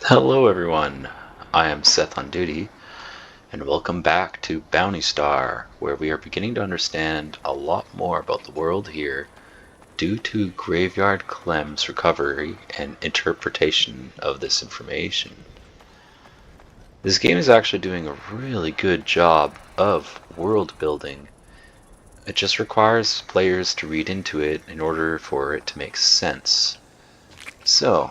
Hello, everyone. I am Seth on duty, and welcome back to Bounty Star, where we are beginning to understand a lot more about the world here due to Graveyard Clem's recovery and interpretation of this information. This game is actually doing a really good job of world building. It just requires players to read into it in order for it to make sense. So,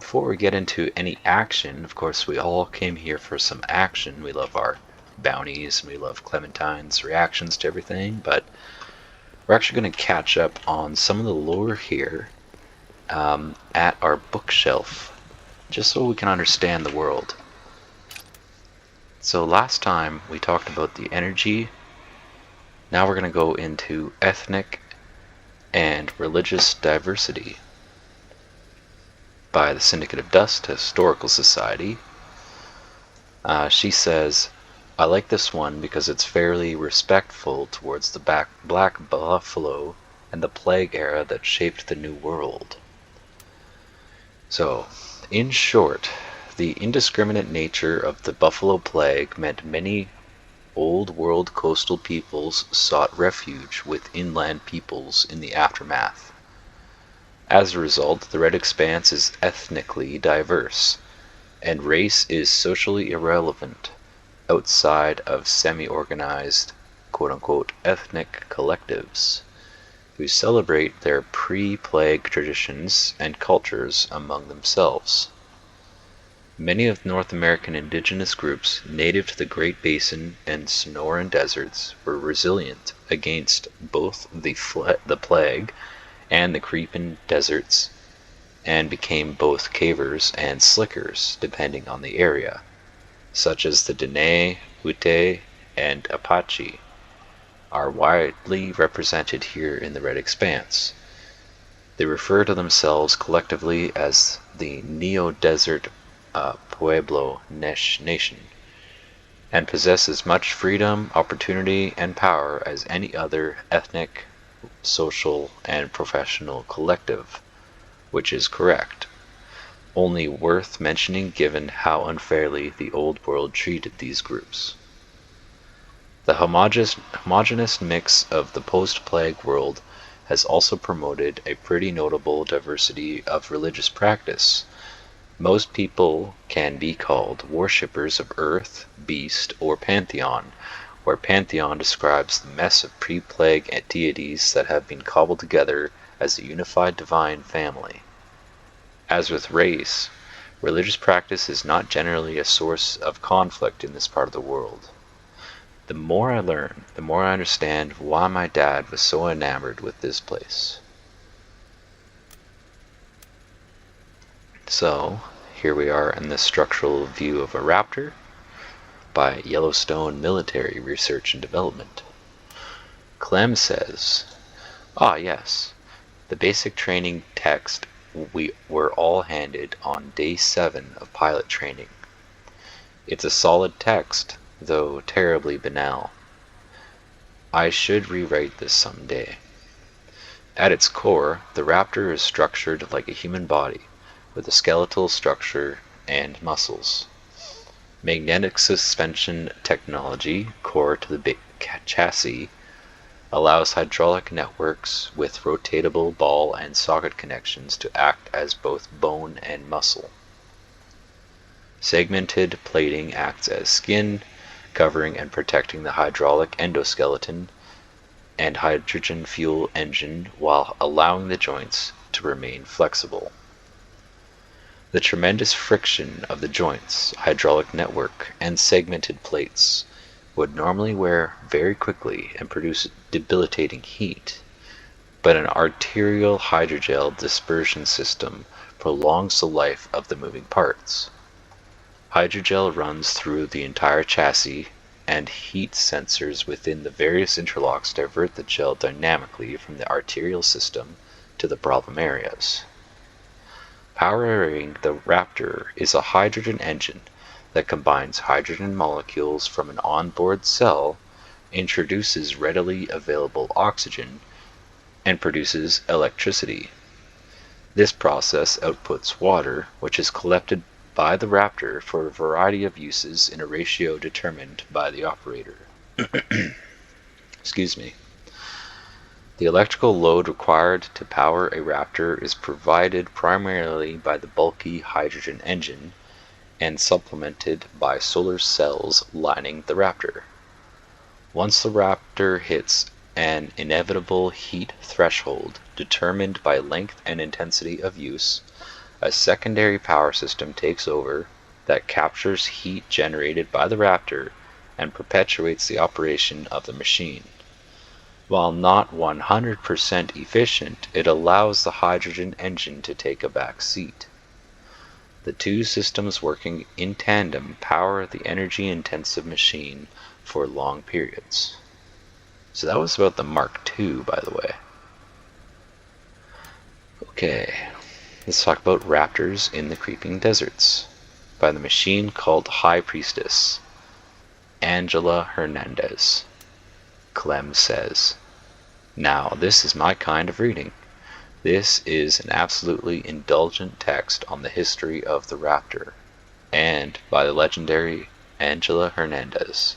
before we get into any action, of course, we all came here for some action. We love our bounties and we love Clementine's reactions to everything, but we're actually going to catch up on some of the lore here at our bookshelf, just so we can understand the world. So last time we talked about the energy. Now we're going to go into ethnic and religious diversity by the Syndicate of Dust Historical Society. She says, I like this one because it's fairly respectful towards the Black Buffalo and the Plague era that shaped the New World. So, in short, the indiscriminate nature of the Buffalo Plague meant many Old World coastal peoples sought refuge with inland peoples in the aftermath. As a result, the Red Expanse is ethnically diverse, and race is socially irrelevant outside of semi-organized, quote-unquote, ethnic collectives who celebrate their pre-plague traditions and cultures among themselves. Many of North American indigenous groups native to the Great Basin and Sonoran deserts were resilient against both the plague and the creeping deserts, and became both cavers and slickers depending on the area, such as the Dene, Ute, and Apache, are widely represented here in the Red Expanse. They refer to themselves collectively as the Neo-Desert Pueblo Nation, and possess as much freedom, opportunity, and power as any other ethnic, social, and professional collective, which is correct. Only worth mentioning given how unfairly the Old World treated these groups. The homogeneous mix of the post-plague world has also promoted a pretty notable diversity of religious practice. Most people can be called worshippers of Earth, Beast, or Pantheon, where Pantheon describes the mess of pre-plague deities that have been cobbled together as a unified divine family. As with race, religious practice is not generally a source of conflict in this part of the world. The more I learn, the more I understand why my dad was so enamored with this place. So, here we are in the structural view of a raptor by Yellowstone Military Research and Development. Clem says, yes, the basic training text we were all handed on day 7 of pilot training. It's a solid text, though terribly banal. I should rewrite this someday. At its core, the raptor is structured like a human body, with a skeletal structure and muscles. Magnetic suspension technology, core to the chassis, allows hydraulic networks with rotatable ball and socket connections to act as both bone and muscle. Segmented plating acts as skin, covering and protecting the hydraulic endoskeleton and hydrogen fuel engine while allowing the joints to remain flexible. The tremendous friction of the joints, hydraulic network, and segmented plates would normally wear very quickly and produce debilitating heat, but an arterial hydrogel dispersion system prolongs the life of the moving parts. Hydrogel runs through the entire chassis, and heat sensors within the various interlocks divert the gel dynamically from the arterial system to the problem areas. Powering the Raptor is a hydrogen engine that combines hydrogen molecules from an onboard cell, introduces readily available oxygen, and produces electricity. This process outputs water, which is collected by the Raptor for a variety of uses in a ratio determined by the operator. Excuse me. The electrical load required to power a Raptor is provided primarily by the bulky hydrogen engine and supplemented by solar cells lining the Raptor. Once the Raptor hits an inevitable heat threshold determined by length and intensity of use, a secondary power system takes over that captures heat generated by the Raptor and perpetuates the operation of the machine. While not 100% efficient, it allows the hydrogen engine to take a back seat. The two systems working in tandem power the energy-intensive machine for long periods. So that was about the Mark II, by the way. Okay, let's talk about Raptors in the Creeping Deserts by the machine called High Priestess, Angela Hernandez. Clem says, "Now this is my kind of reading. This is an absolutely indulgent text on the history of the Raptor, and by the legendary Angela Hernandez.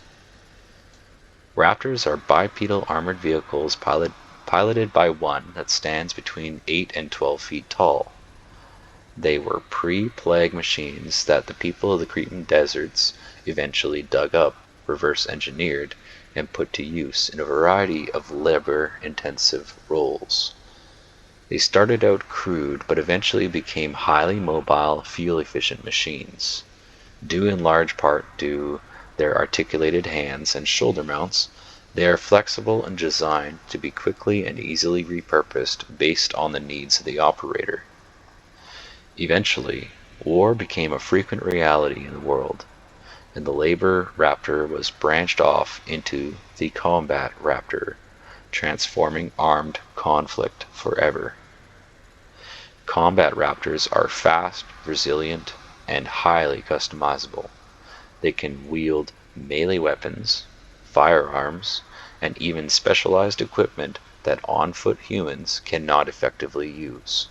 Raptors are bipedal armored vehicles piloted by one that stands between 8 and 12 feet tall. They were pre-plague machines that the people of the Cretan deserts eventually dug up, reverse engineered, and put to use in a variety of labor-intensive roles. They started out crude but eventually became highly mobile, fuel-efficient machines. Due in large part to their articulated hands and shoulder mounts, they are flexible and designed to be quickly and easily repurposed based on the needs of the operator. Eventually, war became a frequent reality in the world, and the labor Raptor was branched off into the combat Raptor, transforming armed conflict forever. Combat Raptors are fast, resilient, and highly customizable. They can wield melee weapons, firearms, and even specialized equipment that on-foot humans cannot effectively use.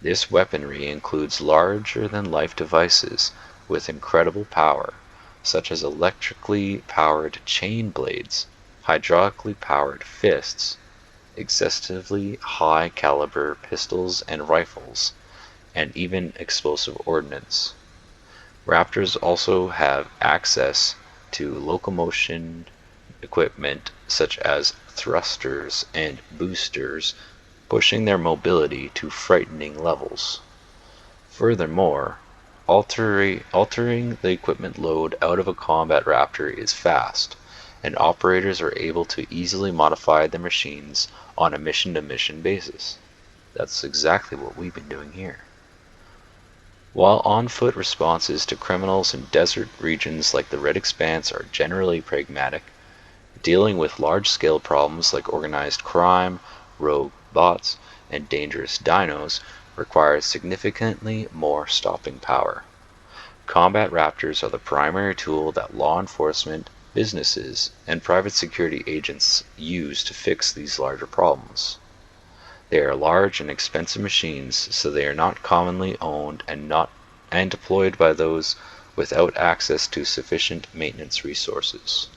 This weaponry includes larger-than-life devices with incredible power, such as electrically powered chain blades, hydraulically powered fists, excessively high-caliber pistols and rifles, and even explosive ordnance. Raptors also have access to locomotion equipment such as thrusters and boosters, pushing their mobility to frightening levels. Furthermore, altering the equipment load out of a combat Raptor is fast, and operators are able to easily modify the machines on a mission-to-mission basis. That's exactly what we've been doing here. While on-foot responses to criminals in desert regions like the Red Expanse are generally pragmatic, dealing with large-scale problems like organized crime, rogue bots, and dangerous dinos requires significantly more stopping power. Combat Raptors are the primary tool that law enforcement, businesses, and private security agents use to fix these larger problems. They are large and expensive machines, so they are not commonly owned and deployed by those without access to sufficient maintenance resources.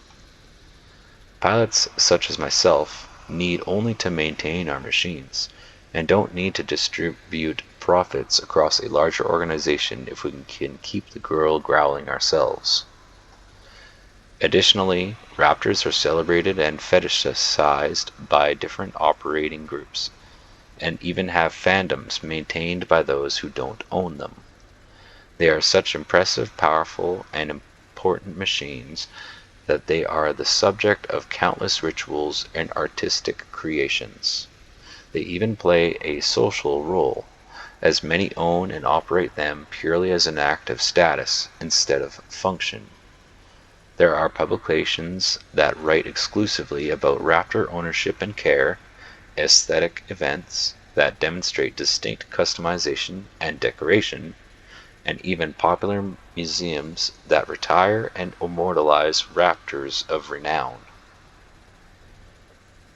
Pilots such as myself need only to maintain our machines, and don't need to distribute profits across a larger organization if we can keep the girl growling ourselves. Additionally, Raptors are celebrated and fetishized by different operating groups, and even have fandoms maintained by those who don't own them. They are such impressive, powerful, and important machines that they are the subject of countless rituals and artistic creations. They even play a social role, as many own and operate them purely as an act of status instead of function. There are publications that write exclusively about Raptor ownership and care, aesthetic events that demonstrate distinct customization and decoration, and even popular museums that retire and immortalize Raptors of renown.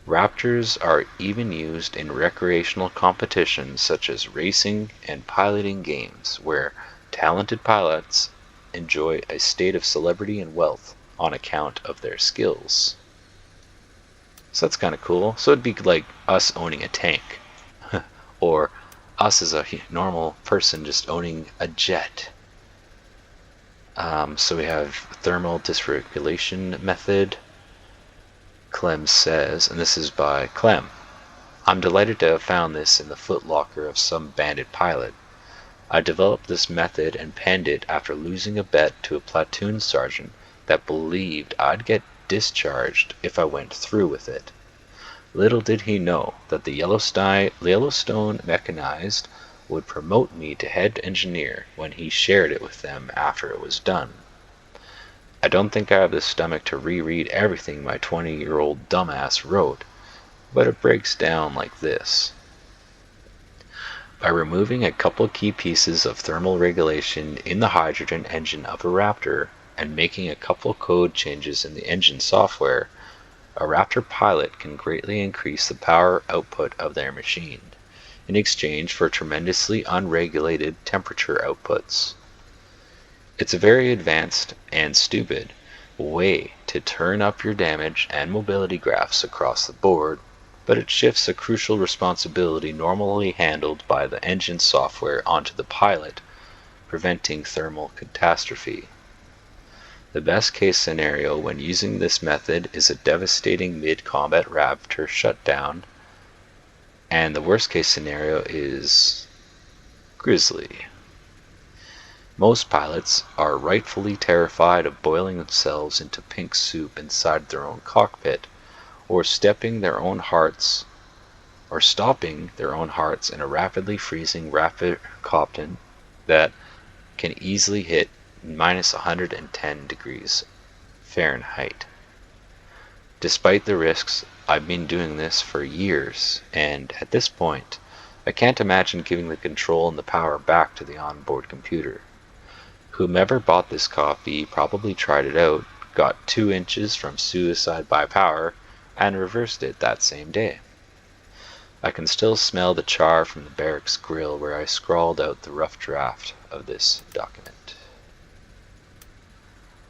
Raptors are even used in recreational competitions such as racing and piloting games, where talented pilots enjoy a state of celebrity and wealth on account of their skills. So that's kind of cool. So it'd be like us owning a tank, or us as a normal person just owning a jet. So we have thermal dysregulation method. Clem says, and this is by Clem, I'm delighted to have found this in the footlocker of some bandit pilot. I developed this method and penned it after losing a bet to a platoon sergeant that believed I'd get discharged if I went through with it. Little did he know that the Yellowstone Mechanized would promote me to head engineer when he shared it with them after it was done. I don't think I have the stomach to reread everything my 20-year-old dumbass wrote, but it breaks down like this. By removing a couple key pieces of thermal regulation in the hydrogen engine of a Raptor and making a couple code changes in the engine software, a Raptor pilot can greatly increase the power output of their machine, in exchange for tremendously unregulated temperature outputs. It's a very advanced and stupid way to turn up your damage and mobility graphs across the board, but it shifts a crucial responsibility normally handled by the engine software onto the pilot, preventing thermal catastrophe. The best case scenario when using this method is a devastating mid-combat Raptor shutdown, and the worst case scenario is grisly. Most pilots are rightfully terrified of boiling themselves into pink soup inside their own cockpit, or stopping their own hearts in a rapidly freezing Raptor Copton that can easily hit minus 110 degrees Fahrenheit. Despite the risks, I've been doing this for years, and at this point, I can't imagine giving the control and the power back to the onboard computer. Whomever bought this copy probably tried it out, got 2 inches from suicide by power, and reversed it that same day. I can still smell the char from the barracks grill where I scrawled out the rough draft of this document.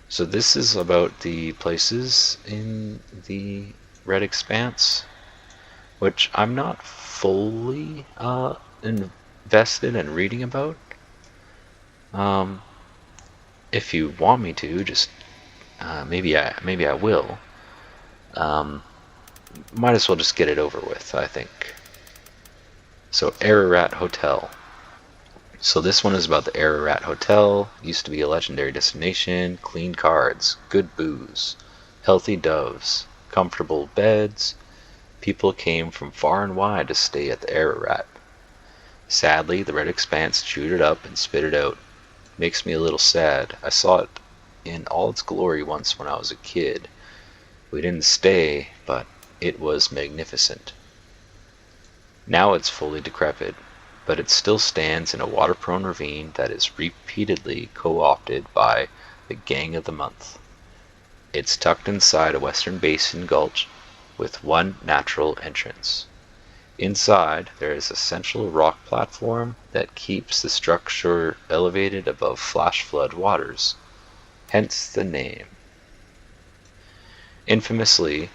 So this is about the places in the Red Expanse, which I'm not fully invested in reading about. If you want me to, just maybe I will. Might as well just get it over with, I think. So Ararat Hotel. So this one is about the Ararat Hotel. Used to be a legendary destination. Clean cards, good booze, healthy doves, comfortable beds. People came from far and wide to stay at the Ararat. Sadly, the Red Expanse chewed it up and spit it out. Makes me a little sad. I saw it in all its glory once when I was a kid. We didn't stay, but it was magnificent. Now it's fully decrepit, but it still stands in a water-prone ravine that is repeatedly co-opted by the Gang of the Month. It's tucked inside a western basin gulch with one natural entrance. Inside, there is a central rock platform that keeps the structure elevated above flash flood waters, hence the name. Infamously,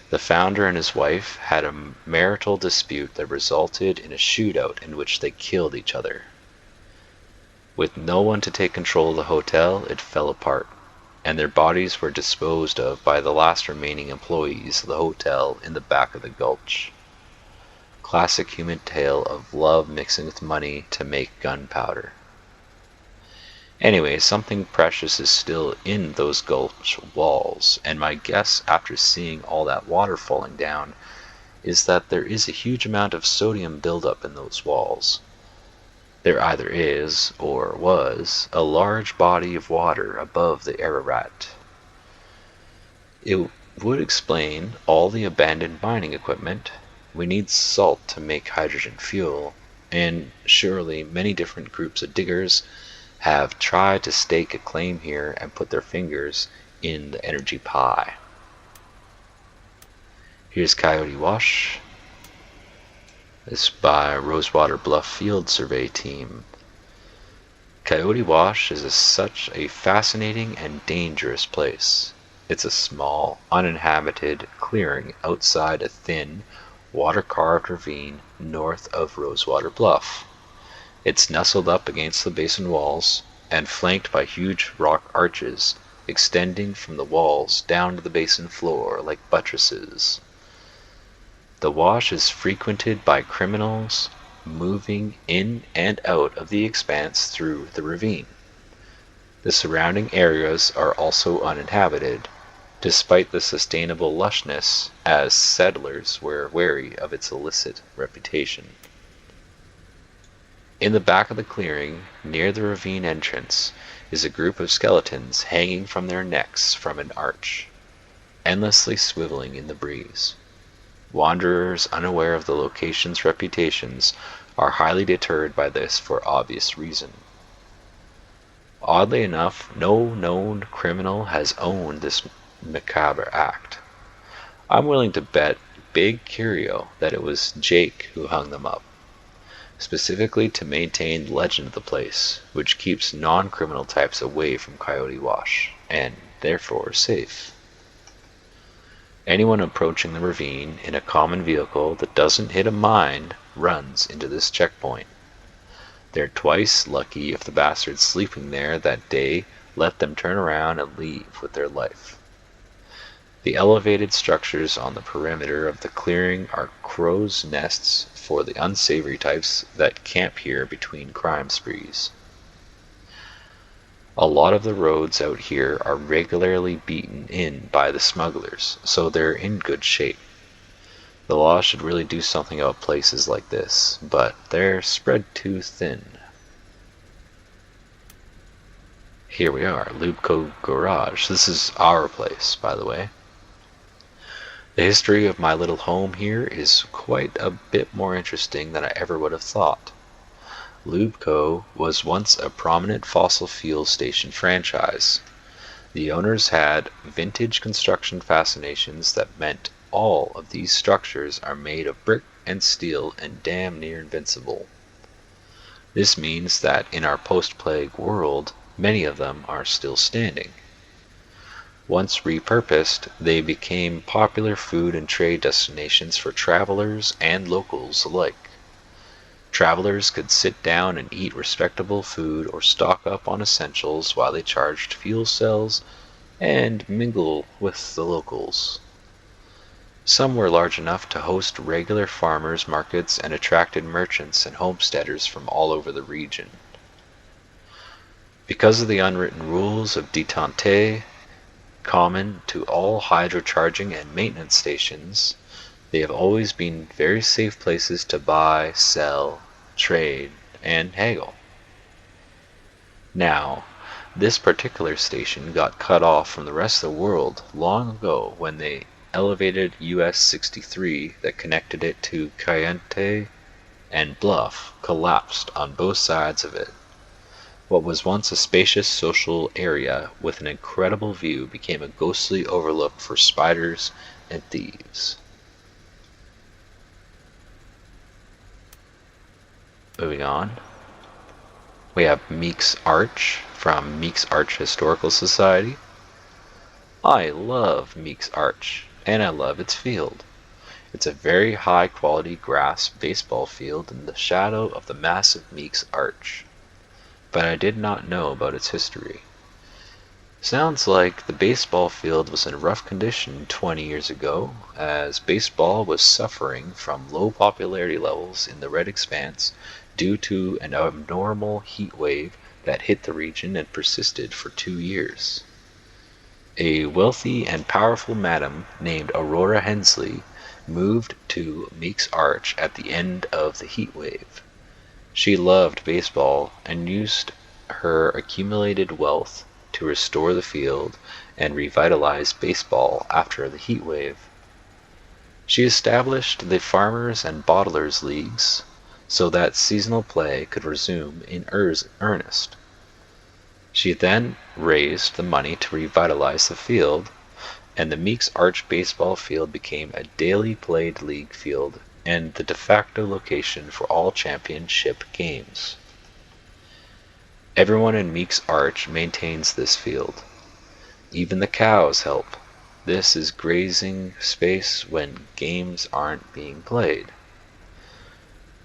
the founder and his wife had a marital dispute that resulted in a shootout in which they killed each other. With no one to take control of the hotel, it fell apart, and their bodies were disposed of by the last remaining employees of the hotel in the back of the gulch. Classic human tale of love mixing with money to make gunpowder. Anyway, something precious is still in those gulch walls, and my guess after seeing all that water falling down is that there is a huge amount of sodium buildup in those walls. There either is, or was, a large body of water above the Ararat. It would explain all the abandoned mining equipment. We need salt to make hydrogen fuel, and surely many different groups of diggers have tried to stake a claim here and put their fingers in the energy pie. Here's Coyote Wash. This by Rosewater Bluff Field Survey Team. Coyote Wash is such a fascinating and dangerous place. It's a small, uninhabited clearing outside a thin, water-carved ravine north of Rosewater Bluff. It's nestled up against the basin walls and flanked by huge rock arches extending from the walls down to the basin floor like buttresses. The wash is frequented by criminals moving in and out of the expanse through the ravine. The surrounding areas are also uninhabited, despite the sustainable lushness, as settlers were wary of its illicit reputation. In the back of the clearing, near the ravine entrance, is a group of skeletons hanging from their necks from an arch, endlessly swiveling in the breeze. Wanderers unaware of the location's reputations are highly deterred by this for obvious reason. Oddly enough, no known criminal has owned this macabre act. I'm willing to bet big curio that it was Jake who hung them up, specifically to maintain the legend of the place, which keeps non-criminal types away from Coyote Wash, and therefore safe. Anyone approaching the ravine in a common vehicle that doesn't hit a mine runs into this checkpoint. They're twice lucky if the bastards sleeping there that day let them turn around and leave with their life. The elevated structures on the perimeter of the clearing are crow's nests for the unsavory types that camp here between crime sprees. A lot of the roads out here are regularly beaten in by the smugglers, so they're in good shape. The law should really do something about places like this, but they're spread too thin. Here we are, Lubco Garage. This is our place, by the way. The history of my little home here is quite a bit more interesting than I ever would have thought. Lubco was once a prominent fossil fuel station franchise. The owners had vintage construction fascinations that meant all of these structures are made of brick and steel and damn near invincible. This means that in our post-plague world, many of them are still standing. Once repurposed, they became popular food and trade destinations for travelers and locals alike. Travelers could sit down and eat respectable food or stock up on essentials while they charged fuel cells and mingle with the locals. Some were large enough to host regular farmers markets and attracted merchants and homesteaders from all over the region. Because of the unwritten rules of detente, common to all hydrocharging and maintenance stations, they have always been very safe places to buy, sell, trade, and haggle. Now, this particular station got cut off from the rest of the world long ago when the elevated US 63 that connected it to Cayente and Bluff collapsed on both sides of it. What was once a spacious social area with an incredible view became a ghostly overlook for spiders and thieves. Moving on, we have Meek's Arch from Meek's Arch Historical Society. I love Meek's Arch, and I love its field. It's a very high quality grass baseball field in the shadow of the massive Meek's Arch. But I did not know about its history. Sounds like the baseball field was in rough condition 20 years ago, as baseball was suffering from low popularity levels in the Red Expanse due to an abnormal heat wave that hit the region and persisted for 2 years. A wealthy and powerful madam named Aurora Hensley moved to Meek's Arch at the end of the heat wave. She loved baseball and used her accumulated wealth to restore the field and revitalize baseball after the heat wave. She established the Farmers and Bottlers Leagues so that seasonal play could resume in earnest. She then raised the money to revitalize the field, and the Meek's Arch baseball field became a daily played league field and the de facto location for all championship games. Everyone in Meek's Arch maintains this field. Even the cows help. This is grazing space when games aren't being played.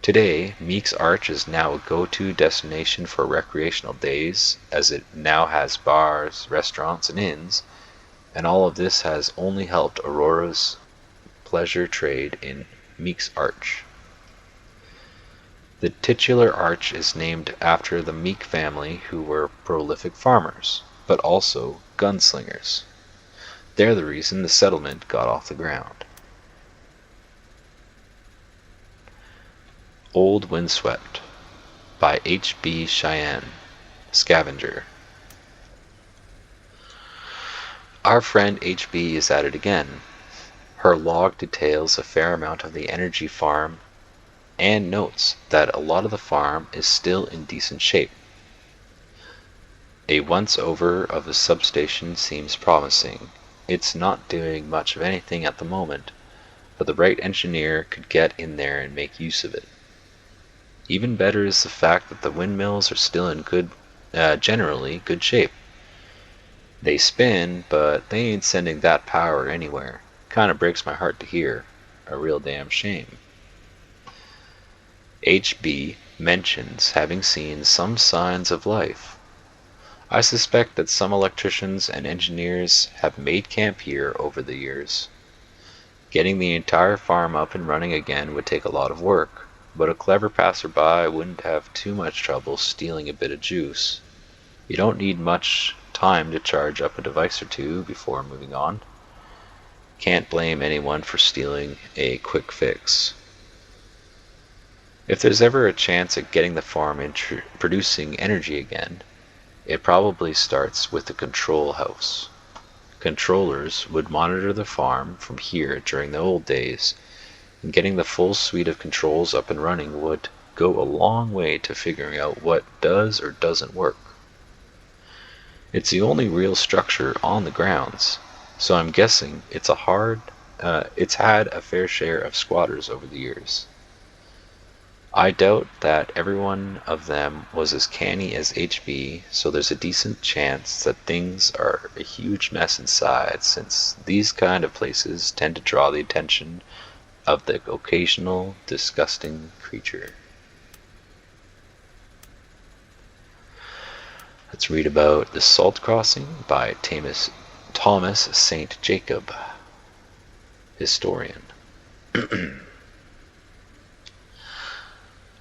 Today, Meek's Arch is now a go-to destination for recreational days, as it now has bars, restaurants, and inns, and all of this has only helped Aurora's pleasure trade in Meek's Arch. The titular arch is named after the Meek family, who were prolific farmers, but also gunslingers. They're the reason the settlement got off the ground. Old Windswept by H.B. Cheyenne, Scavenger. Our friend H.B. is at it again. Her log details a fair amount of the energy farm and notes that a lot of the farm is still in decent shape. A once-over of the substation seems promising. It's not doing much of anything at the moment, but the right engineer could get in there and make use of it. Even better is the fact that the windmills are still in generally good shape. They spin, but they ain't sending that power anywhere. Kinda breaks my heart to hear. A real damn shame. H.B. mentions having seen some signs of life. I suspect that some electricians and engineers have made camp here over the years. Getting the entire farm up and running again would take a lot of work, but a clever passerby wouldn't have too much trouble stealing a bit of juice. You don't need much time to charge up a device or two before moving on. Can't blame anyone for stealing a quick fix. If there's ever a chance at getting the farm producing energy again, it probably starts with the control house. Controllers would monitor the farm from here during the old days, and getting the full suite of controls up and running would go a long way to figuring out what does or doesn't work. It's the only real structure on the grounds, so I'm guessing it's had a fair share of squatters over the years. I doubt that every one of them was as canny as HB, so there's a decent chance that things are a huge mess inside, since these kind of places tend to draw the attention of the occasional disgusting creature. Let's read about The Salt Crossing by Thomas St. Jacob, historian.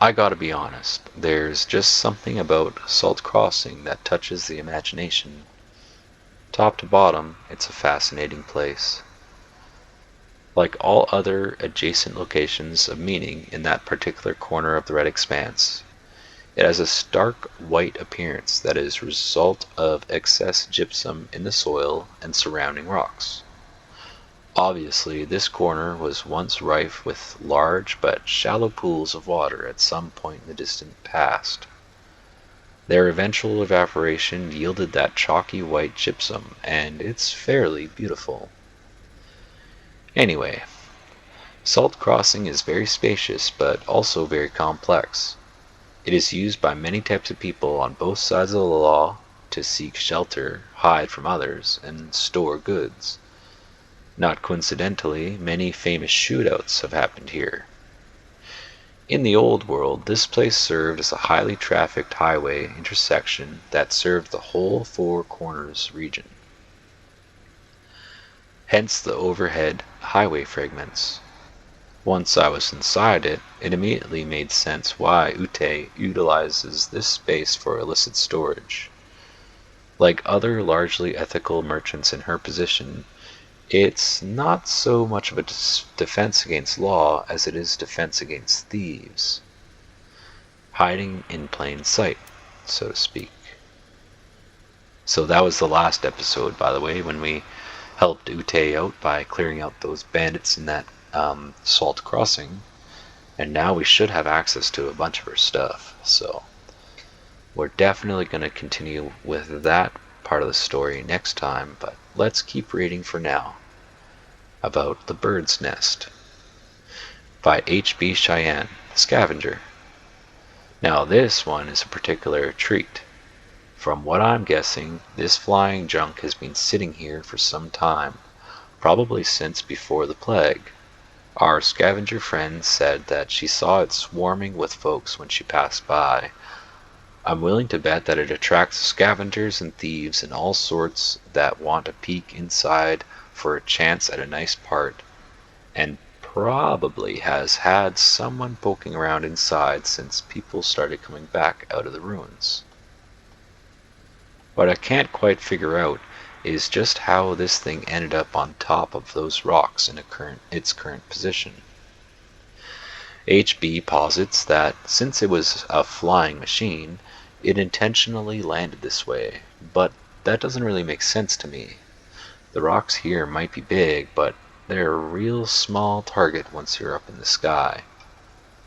I gotta be honest, there's just something about Salt Crossing that touches the imagination. Top to bottom, it's a fascinating place. Like all other adjacent locations of meaning in that particular corner of the Red Expanse, it has a stark white appearance that is a result of excess gypsum in the soil and surrounding rocks. Obviously, this corner was once rife with large but shallow pools of water at some point in the distant past. Their eventual evaporation yielded that chalky white gypsum, and it's fairly beautiful. Anyway, Salt Crossing is very spacious but also very complex. It is used by many types of people on both sides of the law to seek shelter, hide from others, and store goods. Not coincidentally, many famous shootouts have happened here. In the old world, this place served as a highly trafficked highway intersection that served the whole Four Corners region. Hence the overhead highway fragments. Once I was inside it, it immediately made sense why Ute utilizes this space for illicit storage. Like other largely ethical merchants in her position, it's not so much of a defense against law as it is defense against thieves. Hiding in plain sight, so to speak. So that was the last episode, by the way, when we helped Ute out by clearing out those bandits in that Salt Crossing. And now we should have access to a bunch of her stuff. So we're definitely going to continue with that part of the story next time, but let's keep reading for now. About the Bird's Nest by H.B. Cheyenne, Scavenger. Now this one is a particular treat. From what I'm guessing, this flying junk has been sitting here for some time, probably since before the plague. Our scavenger friend said that she saw it swarming with folks when she passed by. I'm willing to bet that it attracts scavengers and thieves and all sorts that want a peek inside for a chance at a nice part, and probably has had someone poking around inside since people started coming back out of the ruins. What I can't quite figure out is just how this thing ended up on top of those rocks in its current position. HB posits that since it was a flying machine, it intentionally landed this way, but that doesn't really make sense to me. The rocks here might be big, but they're a real small target once you're up in the sky.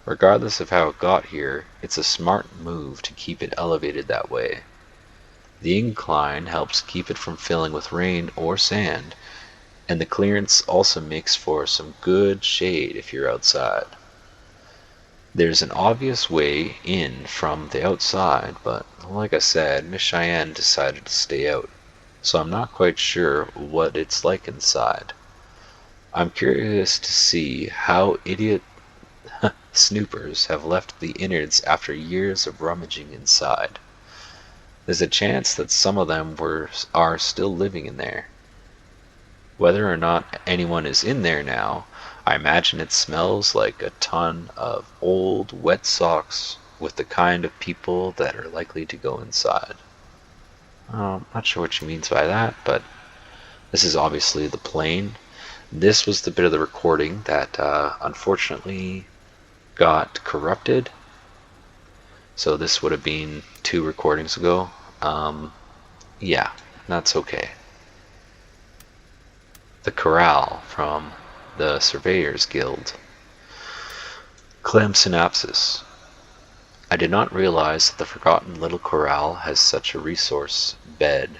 Regardless of how it got here, it's a smart move to keep it elevated that way. The incline helps keep it from filling with rain or sand, and the clearance also makes for some good shade if you're outside. There's an obvious way in from the outside, but like I said, Miss Cheyenne decided to stay out, so I'm not quite sure what it's like inside. I'm curious to see how idiot snoopers have left the innards after years of rummaging inside. There's a chance that some of them are still living in there. Whether or not anyone is in there now, I imagine it smells like a ton of old, wet socks with the kind of people that are likely to go inside. I'm not sure what she means by that, but this is obviously the plane. This was the bit of the recording that unfortunately got corrupted. So this would have been 2 recordings ago. Yeah, that's okay. The Corral from the Surveyors Guild. Clem synopsis. I did not realize that the forgotten little corral has such a resource bed.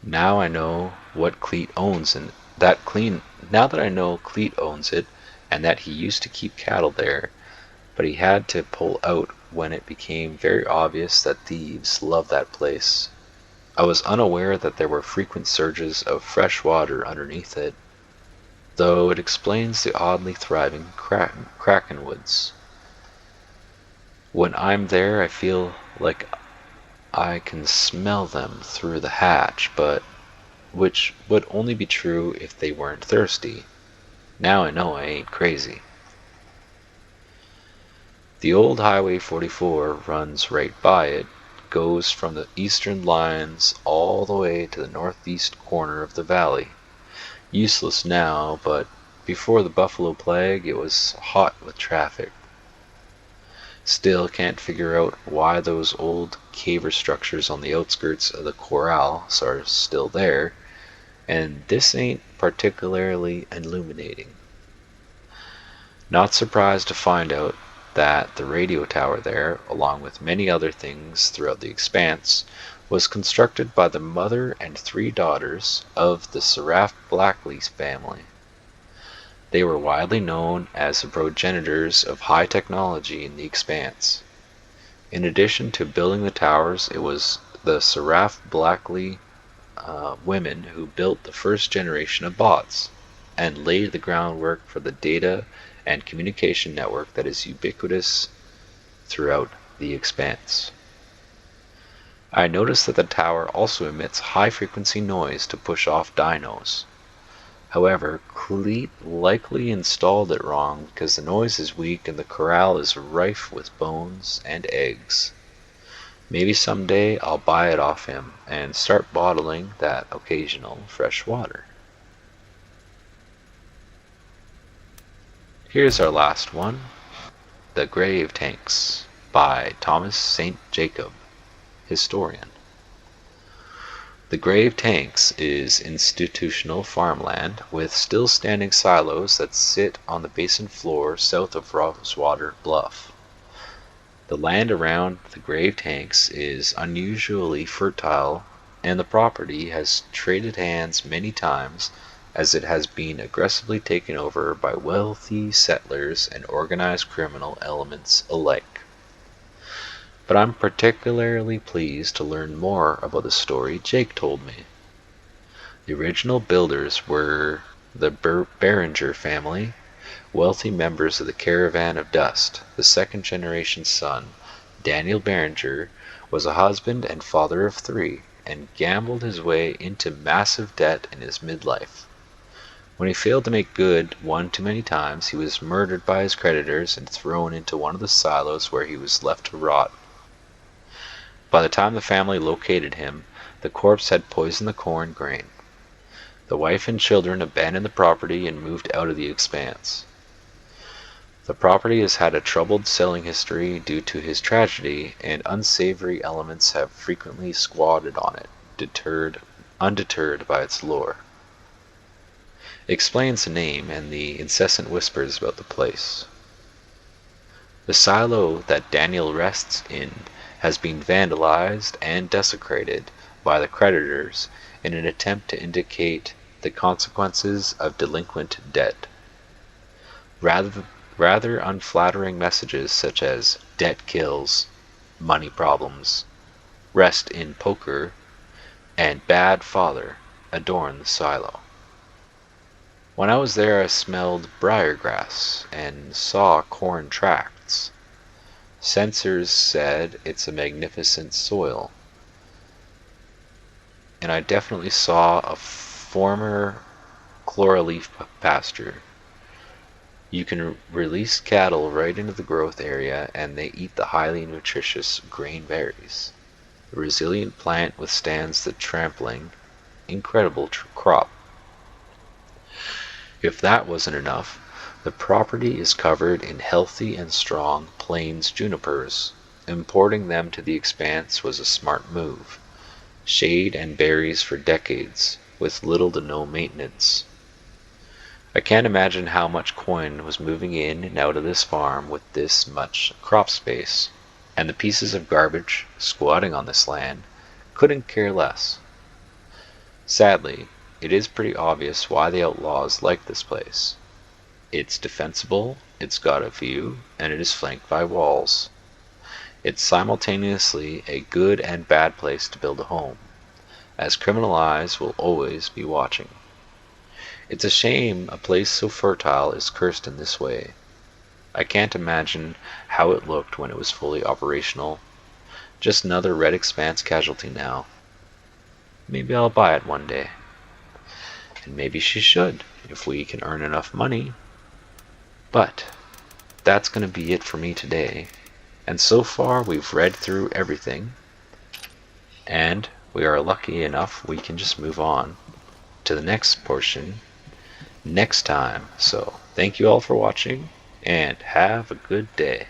Now I know what Cleet owns and now that I know Cleet owns it and that he used to keep cattle there, but he had to pull out when it became very obvious that thieves love that place. I was unaware that there were frequent surges of fresh water underneath it, though it explains the oddly thriving krakenwoods. When I'm there, I feel like I can smell them through the hatch, but which would only be true if they weren't thirsty. Now I know I ain't crazy. The old Highway 44 runs right by it, goes from the eastern lines all the way to the northeast corner of the valley. Useless now, but before the buffalo plague it was hot with traffic. Still can't figure out why those old caver structures on the outskirts of the corral are still there, and this ain't particularly illuminating. Not surprised to find out that the radio tower there, along with many other things throughout the expanse, was constructed by the mother and 3 daughters of the Seraph Blackley family. They were widely known as the progenitors of high technology in the expanse. In addition to building the towers, it was the Seraph Blackley women who built the first generation of bots and laid the groundwork for the data and communication network that is ubiquitous throughout the expanse. I noticed that the tower also emits high-frequency noise to push off dinos. However, Cleet likely installed it wrong because the noise is weak and the corral is rife with bones and eggs. Maybe someday I'll buy it off him and start bottling that occasional fresh water. Here's our last one, The Grave Tanks by Thomas St. Jacob, historian. The Grave Tanks is institutional farmland with still standing silos that sit on the basin floor south of Rosewater Bluff. The land around the Grave Tanks is unusually fertile, and the property has traded hands many times as it has been aggressively taken over by wealthy settlers and organized criminal elements alike. but I'm particularly pleased to learn more about the story Jake told me. The original builders were the Beringer family, wealthy members of the Caravan of Dust. The second generation son, Daniel Beringer, was a husband and father of 3, and gambled his way into massive debt in his midlife. When he failed to make good one too many times, he was murdered by his creditors and thrown into one of the silos where he was left to rot. By the time the family located him, the corpse had poisoned the corn grain. The wife and children abandoned the property and moved out of the expanse. The property has had a troubled selling history due to his tragedy, and unsavory elements have frequently squatted on it, undeterred by its lore. Explains the name and the incessant whispers about the place. The silo that Daniel rests in has been vandalized and desecrated by the creditors in an attempt to indicate the consequences of delinquent debt. Rather unflattering messages such as debt kills, money problems, rest in poker, and bad father adorn the silo. When I was there, I smelled briargrass and saw corn tracts. Censors said it's a magnificent soil, and I definitely saw a former chloroleaf pasture. You can release cattle right into the growth area, and they eat the highly nutritious grain berries. The resilient plant withstands the trampling. Incredible crop. If that wasn't enough, the property is covered in healthy and strong plains junipers. Importing them to the expanse was a smart move. Shade and berries for decades, with little to no maintenance. I can't imagine how much coin was moving in and out of this farm with this much crop space, and the pieces of garbage squatting on this land couldn't care less. Sadly, it is pretty obvious why the outlaws like this place. It's defensible, it's got a view, and it is flanked by walls. It's simultaneously a good and bad place to build a home, as criminal eyes will always be watching. It's a shame a place so fertile is cursed in this way. I can't imagine how it looked when it was fully operational. Just another Red Expanse casualty now. Maybe I'll buy it one day. And maybe she should, if we can earn enough money. But that's going to be it for me today. And so far we've read through everything. And we are lucky enough we can just move on to the next portion next time. So thank you all for watching, and have a good day.